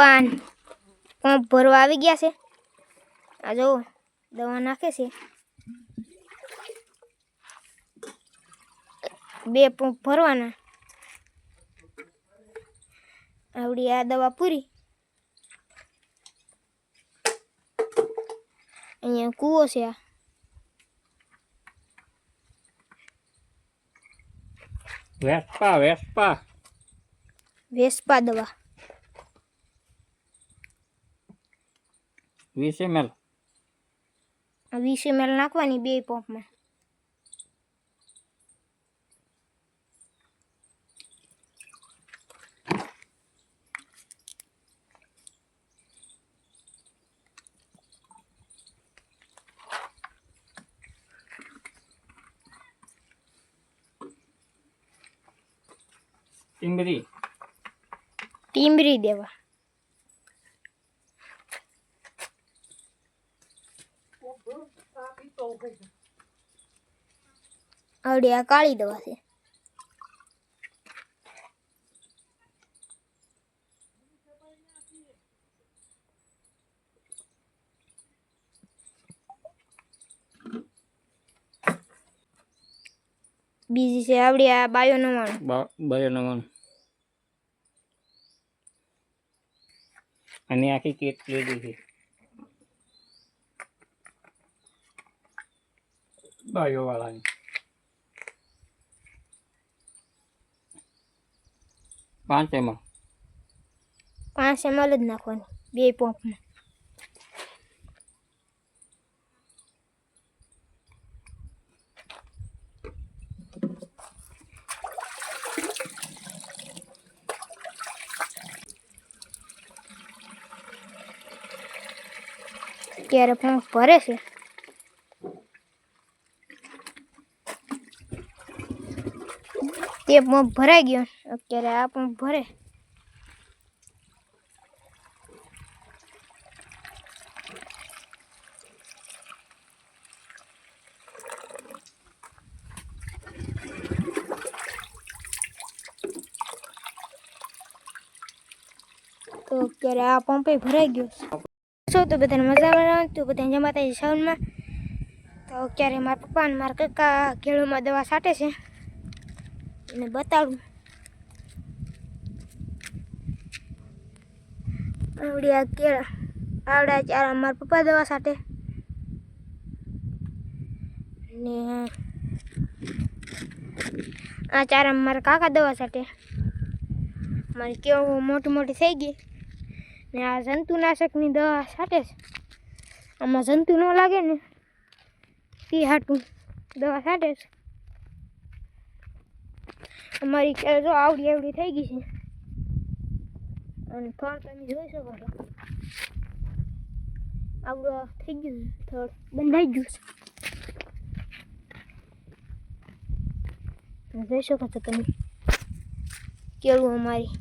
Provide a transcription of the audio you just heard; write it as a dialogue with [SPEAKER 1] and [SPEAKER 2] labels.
[SPEAKER 1] પપ્પા પંપ ભરવા આવી ગયા છે. આ જો દવા નાખે છે. 2 પંપ ભરવાના. આવડી આ દવા પૂરી. અહીંયા કૂવો છે. આ વેસ્પા દવા
[SPEAKER 2] 20 ml.
[SPEAKER 1] 20 ml નાખવાની 2 પંપમાં. ટીમરી દેવા. આવડી આ કાળી દવા છે. બીજી છે આવડી આ બાયો 99.
[SPEAKER 2] અને આખી કેક લીધી છે બાયો વાળાની. 5 ml.
[SPEAKER 1] 5 ml જ નાખવાની 2 પંપમાં. અત્યારે પંપ ભરે છે. તે પંપ ભરાઈ ગયો. અત્યારે આ પંપ ભરે. તો અત્યારે આ પંપે ભરાઈ ગયો. તો બધાને મજા આવે તો બધાને જય માતાજી સાઉન્ડમાં. તો અત્યારે મારા પપ્પા અને મારા કાકા કેળુમાં દવા છાંટે છે અને બતાડું. આવડી આ કેળા આવડા ચારા મારા પપ્પા દવા છાંટે ને આ ચારા મારા કાકા દવા છાંટે. મારી કેળું મોટી થઈ ગઈ ને આ જંતુનાશકની દવા છાંટે છે. આમાં જંતુ ન લાગે ને તે હાટું દવા છાંટે છે. અમારી કેળ જો આવડી થઈ ગઈ છે અને થડ તમે જોઈ શકો છો. આવડું થઈ ગયું છે. થડ બંધાઈ ગયું છે. જોઈ શકો છો તમે કેળું અમારી.